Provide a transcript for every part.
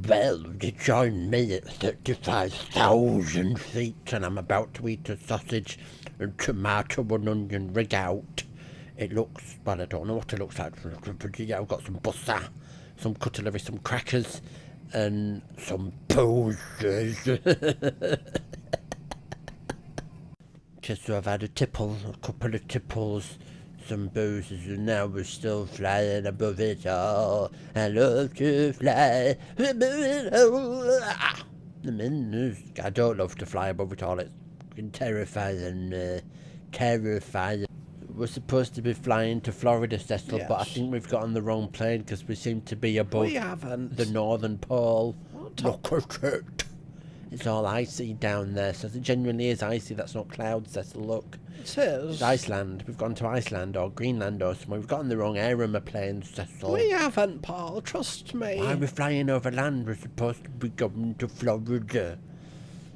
Well, you join me at 35,000 feet and I'm about to eat a sausage and tomato and onion rig out. It looks, well, I don't know what it looks like. Yeah, I've got some butter, some cutlery, some crackers and some poses. Just so I've had a couple of tipples, some boozes, and now we're still flying above it all. I love to fly. I don't love to fly above it all. It's terrifying. Terrifying. We're supposed to be flying to Florida, Cecil, Yes. but I think we've got on the wrong plane because we seem to be above We haven't. the Northern Pole. What? Look at it. It's all icy down there, so it genuinely is icy. That's not clouds, Cecil, look. It is. It's Iceland. We've gone to Iceland or Greenland or somewhere. We've got on the wrong air on my plane, Cecil. We haven't, Paul. Trust me. Why are we flying over land? We're supposed to be going to Florida.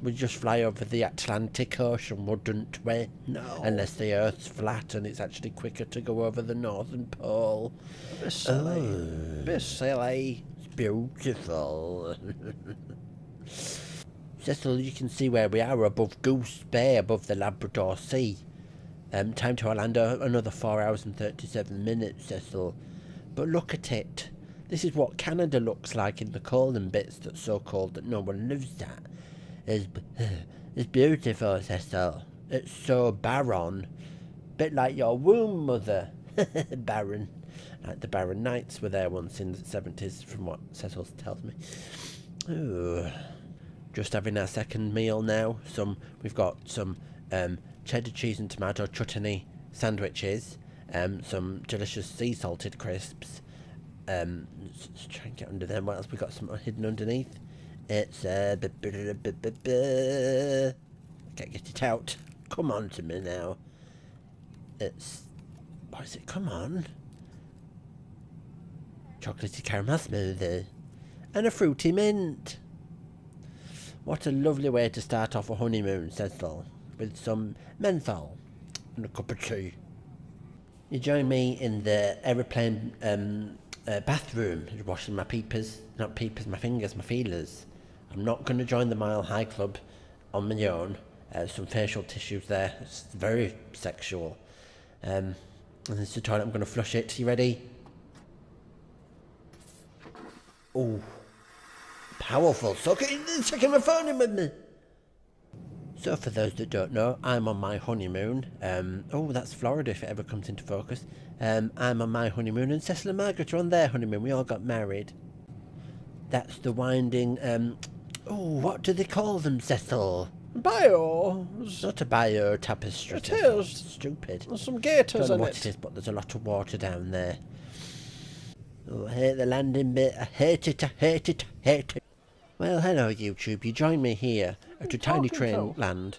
We'd just fly over the Atlantic Ocean, wouldn't we? No. Unless the Earth's flat and it's actually quicker to go over the Northern Pole. Bit silly. Oh. Bit silly. It's beautiful. Cecil, you can see where we are above Goose Bay, above the Labrador Sea. Time to Orlando, another 4 hours and 37 minutes, Cecil. But look at it. This is what Canada looks like in the colder bits that's so cold that no one lives at. It's beautiful, Cecil. It's so barren. Bit like your womb, mother. Barren. Like the Barren Knights were there once in the 70s, from what Cecil tells me. Ooh. Just having our second meal now. We've got some cheddar cheese and tomato chutney sandwiches, some delicious sea salted crisps. Let's try and get under them. What else we got? Some hidden underneath. It's can't get it out. Come on to me now. It's, what is it? Come on. Chocolatey caramel smoothie and a fruity mint. What a lovely way to start off a honeymoon, Cecil, with some menthol and a cup of tea. You join me in the aeroplane bathroom, washing my my fingers, my feelers. I'm not going to join the Mile High Club on my own. Some facial tissues there. It's very sexual. And there's the toilet. I'm going to flush it. You ready? Oh. Powerful. So checking my phone in with me. So for those that don't know, I'm on my honeymoon. That's Florida if it ever comes into focus. I'm on my honeymoon and Cecil and Margaret are on their honeymoon. We all got married. That's the winding, what do they call them, Cecil? Bio. Not a bio tapestry. It is. Stupid. There's some gators Don't know in what it. it is, but there's a lot of water down there. Oh, I hate the landing bit. I hate it. I hate it. I hate it. Well, hello YouTube. You join me here at a tiny train land.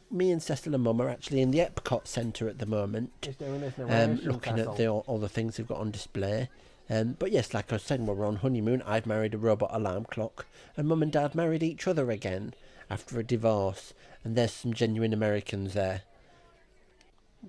Me and Cecil and Mum are actually in the Epcot Centre at the moment, looking at all the things they've got on display. But yes, like I was saying, we're on honeymoon. I've married a robot alarm clock, and Mum and Dad married each other again after a divorce. And there's some genuine Americans there.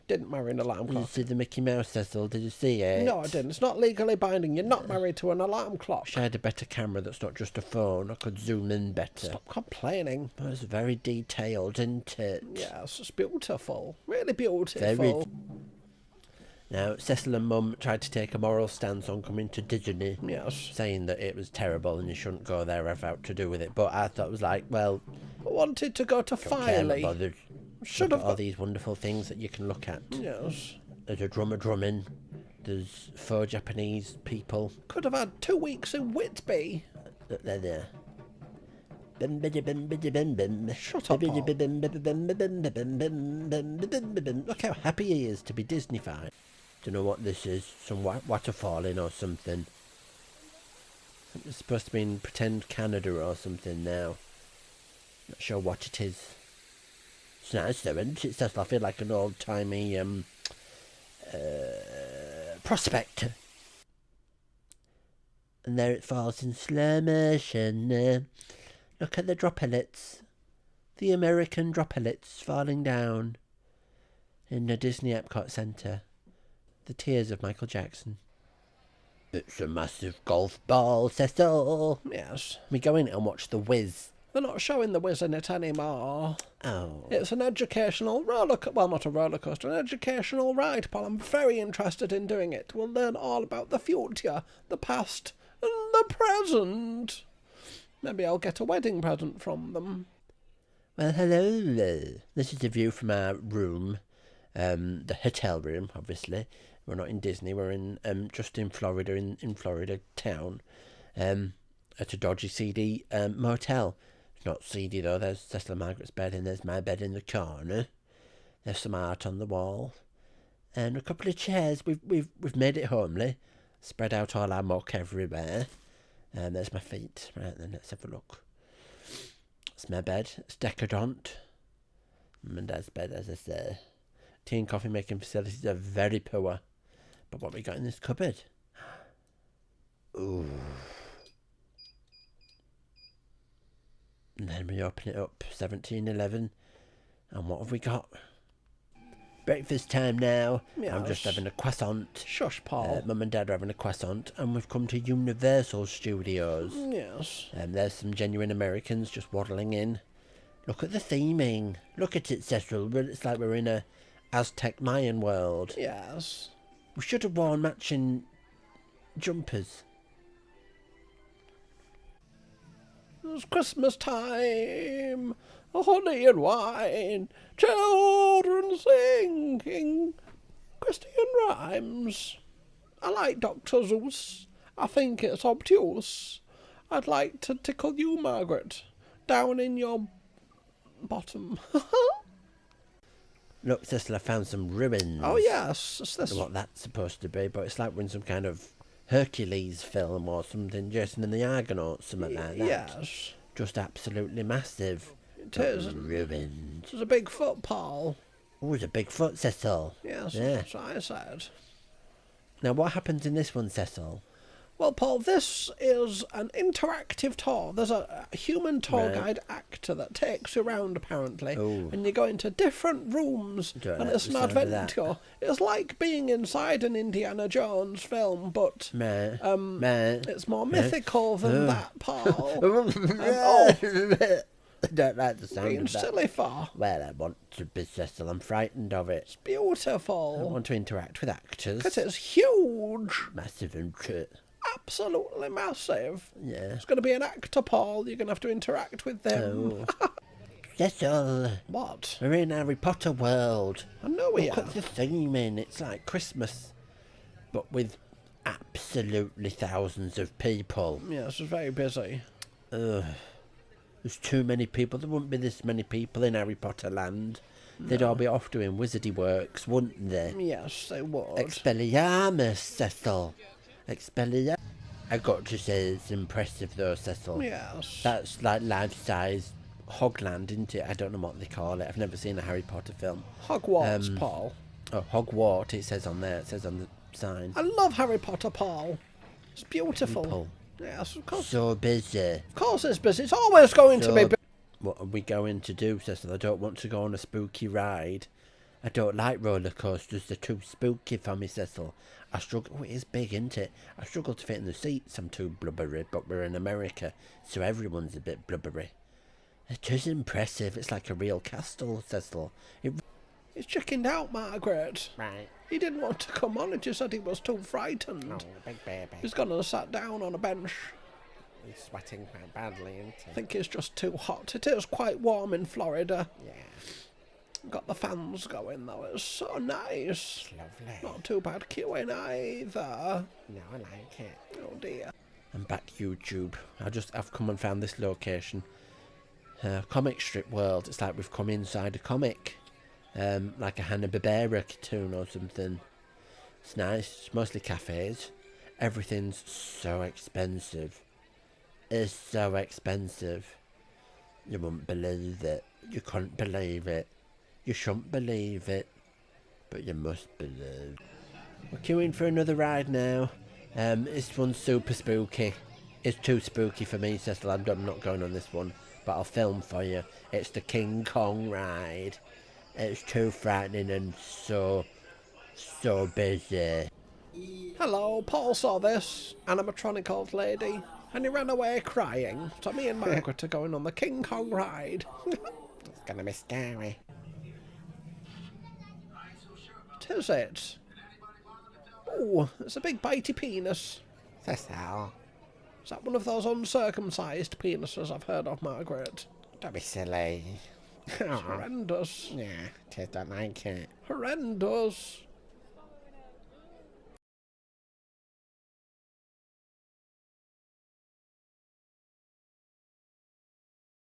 Didn't marry an alarm Did you clock. see the Mickey Mouse, Cecil? Did you see it? No, I didn't. It's not legally binding. You're not married to an alarm clock. Wish I had a better camera that's not just a phone. I could zoom in better. Stop complaining. But it's very detailed, isn't it? Yes, it's beautiful. Really beautiful. Very. Now, Cecil and Mum tried to take a moral stance on coming to Disney. Yes. Saying that it was terrible and you shouldn't go there without to do with it. But I thought it was like, well, I wanted to go to Filey. Should have all these wonderful things that you can look at. Yes. There's a drummer drumming. There's 4 Japanese people. Could have had 2 weeks in Whitby. They're there. Shut up, Paul. Look how happy he is to be Disney-fied. Don't know what this is. Some waterfalling or something. It's supposed to be in pretend Canada or something now. Not sure what it is. It's nice though, isn't it? I feel like an old-timey prospector. And there it falls in slow motion. Look at the droplets. The American droplets falling down in the Disney Epcot Centre. The tears of Michael Jackson. It's a massive golf ball, Cecil. Yes. We go in and watch The Wiz. They're not showing The Wiz in it anymore. Oh. It's an educational well, not a roller coaster, an educational ride, Paul. I'm very interested in doing it. We'll learn all about the future, the past, and the present. Maybe I'll get a wedding present from them. Well, hello. This is a view from our room, the hotel room, obviously. We're not in Disney. We're in just in Florida, in Florida town, at a dodgy, seedy motel. It's not seedy though. There's Cecil and Margaret's bed, and there's my bed in the corner. There's some art on the wall, and a couple of chairs. We've made it homely. Spread out all our muck everywhere. And there's my feet. Right then, let's have a look. It's my bed. It's decadent. Mum and Dad's bed, as I say. Tea and coffee making facilities are very poor. But what we got in this cupboard? Ooh. And then we open it up, 1711. And what have we got? Breakfast time now. Yes. I'm just having a croissant. Shush, Paul. Mum and Dad are having a croissant. And we've come to Universal Studios. Yes. There's some genuine Americans just waddling in. Look at the theming. Look at it, Cecil. It's like we're in a Aztec Mayan world. Yes. We should have worn matching jumpers. It's Christmas time. Honey and wine. Children singing Christian rhymes. I like Dr. Zeus. I think it's obtuse. I'd like to tickle you, Margaret, down in your bottom. Look, Cecil, I found some ruins. Oh, yes. It's I don't know what that's supposed to be, but it's like we're in some kind of Hercules film or something, Jason and the Argonauts, something like that. Yes. Just absolutely massive. It is. Ruined. It's a big foot, Paul. Oh, it's a big foot, Cecil. Yes, Yeah. that's what I said. Now, what happens in this one, Cecil? Well, Paul, this is an interactive tour. There's a human tour Right. guide actor that takes you around, apparently, Oh. and you go into different rooms, Don't and like it's the an sound of that. adventure. It's like being inside an Indiana Jones film, but Meh. it's more mythical than that, Paul. I don't like the sound Being of that. silly for. Well, I want to be, Cecil. I'm frightened of it. It's I beautiful. want to interact with actors. Because it's huge. Massive and shit. Absolutely massive. Yeah. It's going to be an actor, Paul. You're going to have to interact with them. Oh. Cecil, What? we're in Harry Potter world. I know we Look are. at the theming. It's like Christmas, but with absolutely thousands of people. Yes, it's very busy. Ugh. There's too many people. There wouldn't be this many people in Harry Potter land. They'd all be off doing wizardy works, wouldn't they? Yes, they would. Expelliarmus, Cecil. Expelliarmus. I got to say, it's impressive though, Cecil. Yes. That's like life-size Hogland, isn't it? I don't know what they call it. I've never seen a Harry Potter film. Hogwarts, Paul. Oh, Hogwarts, it says on there. It says on the sign. I love Harry Potter, Paul. It's beautiful. People. Yes, of course. So busy. Of course it's busy. It's always going to be So, busy. what are we going to do, Cecil? I don't want to go on a spooky ride. I don't like roller coasters. They're too spooky for me, Cecil. I struggle. Oh, it is big, isn't it? I struggle to fit in the seats. I'm too blubbery, but we're in America, so everyone's a bit blubbery. It is impressive. It's like a real castle, Cecil. He's chickened out, Margaret. Right. He didn't want to come on. He just said he was too frightened. Big baby. He's gone and sat down on a bench. He's sweating quite badly, isn't he? I think it's just too hot. It is quite warm in Florida. Yeah. Got the fans going though. It's so nice. Lovely. Not too bad queuing either. No, I like it. Oh dear. I'm back YouTube. I've come and found this location. Comic strip world. It's like we've come inside a comic. Like a Hanna-Barbera cartoon or something. It's nice. It's mostly cafes. Everything's so expensive. It's so expensive. You wouldn't believe it. You couldn't believe it. You shouldn't believe it. But you must believe. We're queuing for another ride now. This one's super spooky. It's too spooky for me, Cecil. I'm not going on this one. But I'll film for you. It's the King Kong ride. It's too frightening and so busy. Hello, Paul saw this animatronic old lady, and he ran away crying. So me and Margaret are going on the King Kong ride. It's gonna be scary. Tis it. Oh, it's a big bitey penis. So, Is that one of those uncircumcised penises I've heard of, Margaret? don't be silly. It's horrendous. Yeah, just don't like it. Horrendous.